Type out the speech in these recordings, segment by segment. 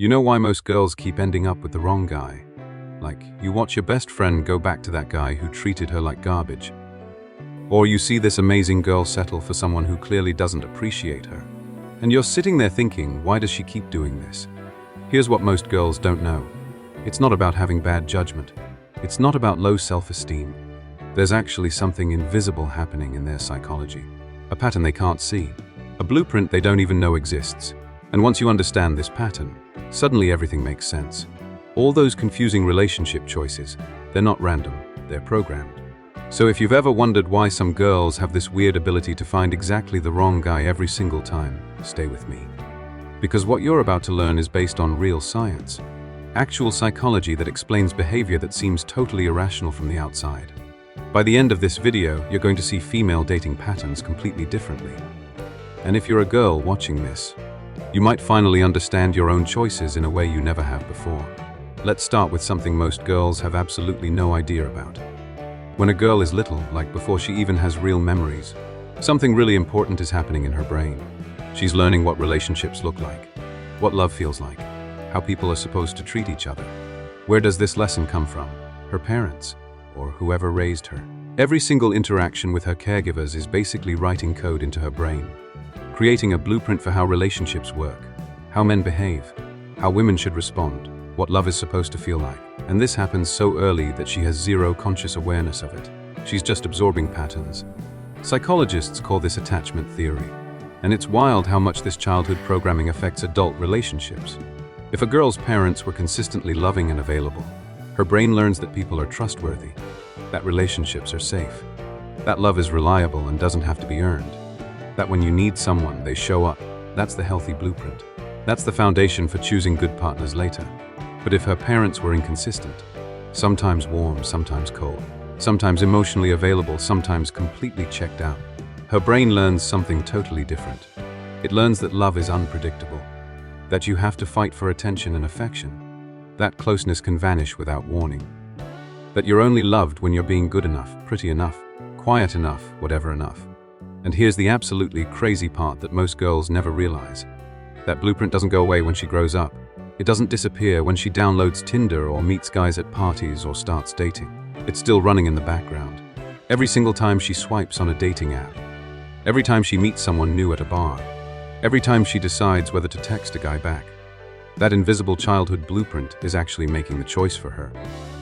You know why most girls keep ending up with the wrong guy? Like, you watch your best friend go back to that guy who treated her like garbage. Or you see this amazing girl settle for someone who clearly doesn't appreciate her. And you're sitting there thinking, why does she keep doing this? Here's what most girls don't know. It's not about having bad judgment. It's not about low self-esteem. There's actually something invisible happening in their psychology. A pattern they can't see. A blueprint they don't even know exists. And once you understand this pattern, suddenly everything makes sense. All those confusing relationship choices, they're not random, they're programmed. So if you've ever wondered why some girls have this weird ability to find exactly the wrong guy every single time, stay with me. Because what you're about to learn is based on real science. Actual psychology that explains behavior that seems totally irrational from the outside. By the end of this video, you're going to see female dating patterns completely differently. And if you're a girl watching this, you might finally understand your own choices in a way you never have before. Let's start with something most girls have absolutely no idea about. When a girl is little, like before she even has real memories, something really important is happening in her brain. She's learning what relationships look like, what love feels like, how people are supposed to treat each other. Where does this lesson come from? Her parents, or whoever raised her. Every single interaction with her caregivers is basically writing code into her brain, creating a blueprint for how relationships work, how men behave, how women should respond, what love is supposed to feel like. And this happens so early that she has zero conscious awareness of it. She's just absorbing patterns. Psychologists call this attachment theory. And it's wild how much this childhood programming affects adult relationships. If a girl's parents were consistently loving and available, her brain learns that people are trustworthy, that relationships are safe, that love is reliable and doesn't have to be earned, that when you need someone, they show up. That's the healthy blueprint. That's the foundation for choosing good partners later. But if her parents were inconsistent, sometimes warm, sometimes cold, sometimes emotionally available, sometimes completely checked out, her brain learns something totally different. It learns that love is unpredictable, that you have to fight for attention and affection, that closeness can vanish without warning, that you're only loved when you're being good enough, pretty enough, quiet enough, whatever enough. And here's the absolutely crazy part that most girls never realize. That blueprint doesn't go away when she grows up. It doesn't disappear when she downloads Tinder or meets guys at parties or starts dating. It's still running in the background. Every single time she swipes on a dating app. Every time she meets someone new at a bar. Every time she decides whether to text a guy back. That invisible childhood blueprint is actually making the choice for her.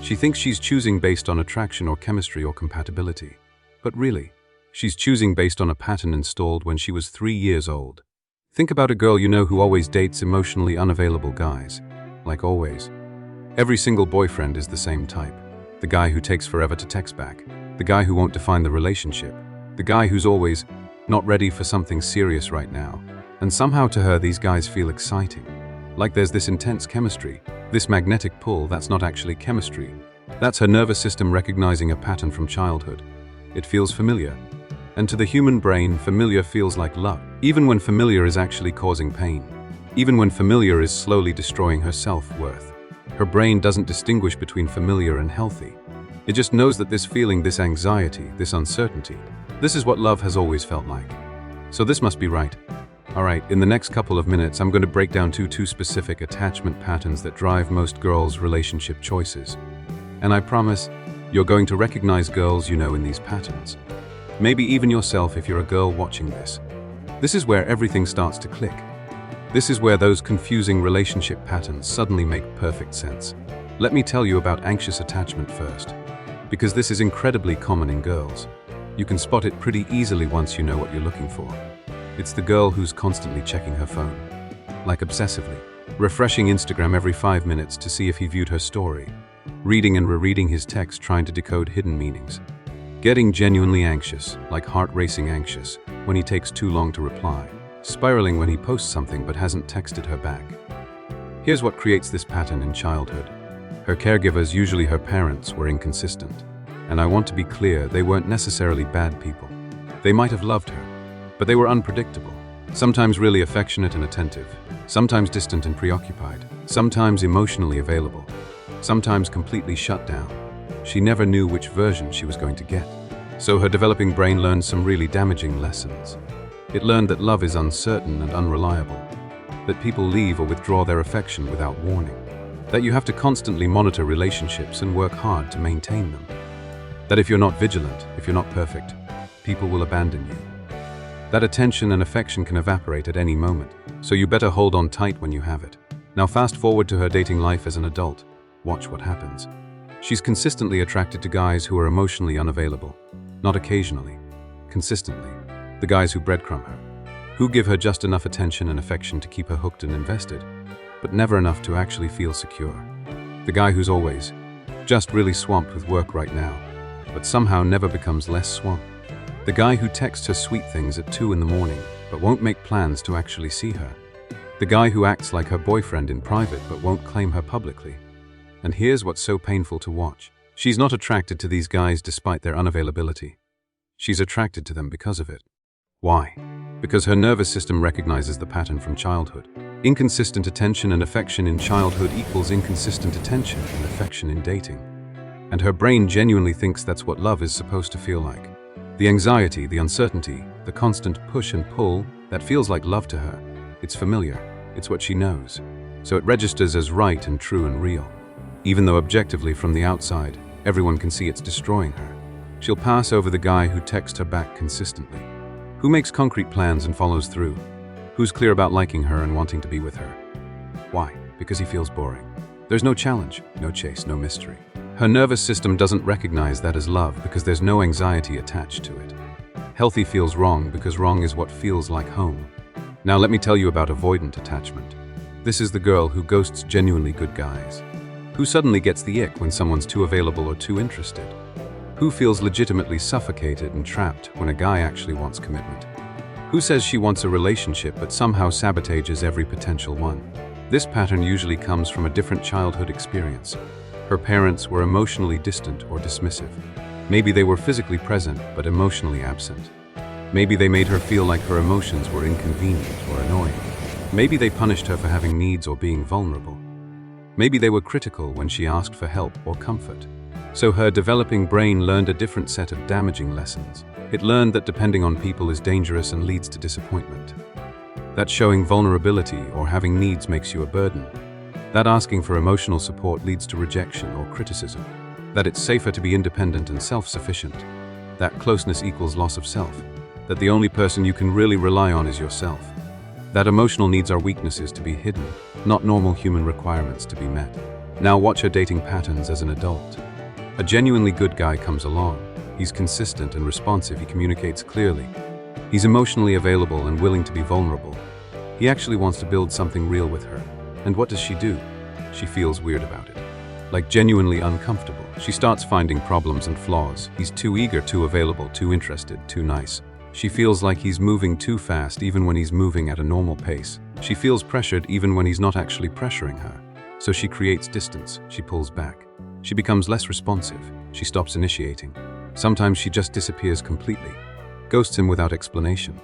She thinks she's choosing based on attraction or chemistry or compatibility. But really, she's choosing based on a pattern installed when she was 3 years old. Think about a girl you know who always dates emotionally unavailable guys. Like always. Every single boyfriend is the same type. The guy who takes forever to text back. The guy who won't define the relationship. The guy who's always not ready for something serious right now. And somehow to her these guys feel exciting. Like there's this intense chemistry, this magnetic pull that's not actually chemistry. That's her nervous system recognizing a pattern from childhood. It feels familiar. And to the human brain, familiar feels like love, even when familiar is actually causing pain, even when familiar is slowly destroying her self-worth. Her brain doesn't distinguish between familiar and healthy. It just knows that this feeling, this anxiety, this uncertainty, this is what love has always felt like. So this must be right. Alright, in the next couple of minutes, I'm going to break down two specific attachment patterns that drive most girls' relationship choices. And I promise, you're going to recognize girls you know in these patterns. Maybe even yourself if you're a girl watching this. This is where everything starts to click. This is where those confusing relationship patterns suddenly make perfect sense. Let me tell you about anxious attachment first, because this is incredibly common in girls. You can spot it pretty easily once you know what you're looking for. It's the girl who's constantly checking her phone, like obsessively, refreshing Instagram every 5 minutes to see if he viewed her story, reading and rereading his text trying to decode hidden meanings. Getting genuinely anxious, like heart-racing anxious, when he takes too long to reply. Spiraling when he posts something but hasn't texted her back. Here's what creates this pattern in childhood. Her caregivers, usually her parents, were inconsistent. And I want to be clear, they weren't necessarily bad people. They might have loved her, but they were unpredictable. Sometimes really affectionate and attentive. Sometimes distant and preoccupied. Sometimes emotionally available. Sometimes completely shut down. She never knew which version she was going to get. So her developing brain learned some really damaging lessons. It learned that love is uncertain and unreliable. that people leave or withdraw their affection without warning, that you have to constantly monitor relationships and work hard to maintain them, that if you're not vigilant, if you're not perfect, people will abandon you, that attention and affection can evaporate at any moment, so you better hold on tight when you have it. Now fast forward to her dating life as an adult. Watch what happens. She's consistently attracted to guys who are emotionally unavailable, not occasionally, consistently. The guys who breadcrumb her, who give her just enough attention and affection to keep her hooked and invested, but never enough to actually feel secure. The guy who's always just really swamped with work right now, but somehow never becomes less swamped. The guy who texts her sweet things at 2 in the morning, but won't make plans to actually see her. The guy who acts like her boyfriend in private but won't claim her publicly. And here's what's so painful to watch. She's not attracted to these guys despite their unavailability. She's attracted to them because of it. Why? Because her nervous system recognizes the pattern from childhood. Inconsistent attention and affection in childhood equals inconsistent attention and affection in dating. And her brain genuinely thinks that's what love is supposed to feel like. The anxiety, the uncertainty, the constant push and pull, that feels like love to her. It's familiar. It's what she knows. So it registers as right and true and real. Even though objectively from the outside, everyone can see it's destroying her. She'll pass over the guy who texts her back consistently, who makes concrete plans and follows through, who's clear about liking her and wanting to be with her. Why? Because he feels boring. There's no challenge, no chase, no mystery. Her nervous system doesn't recognize that as love because there's no anxiety attached to it. Healthy feels wrong because wrong is what feels like home. Now let me tell you about avoidant attachment. This is the girl who ghosts genuinely good guys, who suddenly gets the ick when someone's too available or too interested, who feels legitimately suffocated and trapped when a guy actually wants commitment, who says she wants a relationship but somehow sabotages every potential one. This pattern usually comes from a different childhood experience. Her parents were emotionally distant or dismissive. Maybe they were physically present but emotionally absent. Maybe they made her feel like her emotions were inconvenient or annoying. Maybe they punished her for having needs or being vulnerable. Maybe they were critical when she asked for help or comfort. So her developing brain learned a different set of damaging lessons. It learned that depending on people is dangerous and leads to disappointment. That showing vulnerability or having needs makes you a burden. That asking for emotional support leads to rejection or criticism. That it's safer to be independent and self-sufficient. That closeness equals loss of self. That the only person you can really rely on is yourself. That emotional needs are weaknesses to be hidden, not normal human requirements to be met. Now watch her dating patterns as an adult. A genuinely good guy comes along. He's consistent and responsive, he communicates clearly. He's emotionally available and willing to be vulnerable. He actually wants to build something real with her. And what does she do? She feels weird about it. Like genuinely uncomfortable. She starts finding problems and flaws. He's too eager, too available, too interested, too nice. She feels like he's moving too fast even when he's moving at a normal pace. She feels pressured even when he's not actually pressuring her. So she creates distance, she pulls back. She becomes less responsive, she stops initiating. Sometimes she just disappears completely, ghosts him without explanation.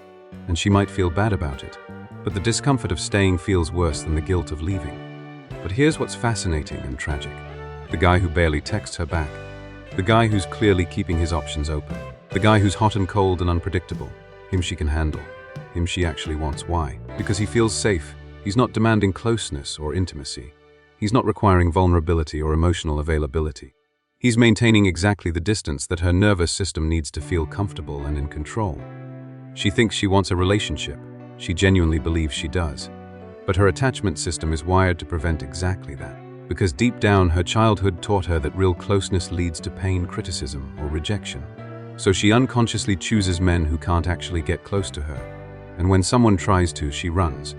And she might feel bad about it, but the discomfort of staying feels worse than the guilt of leaving. But here's what's fascinating and tragic. The guy who barely texts her back. The guy who's clearly keeping his options open. The guy who's hot and cold and unpredictable. Him she can handle. Him she actually wants. Why? Because he feels safe. He's not demanding closeness or intimacy. He's not requiring vulnerability or emotional availability. He's maintaining exactly the distance that her nervous system needs to feel comfortable and in control. She thinks she wants a relationship. She genuinely believes she does. But her attachment system is wired to prevent exactly that. Because deep down, her childhood taught her that real closeness leads to pain, criticism, or rejection. So she unconsciously chooses men who can't actually get close to her. And when someone tries to, she runs.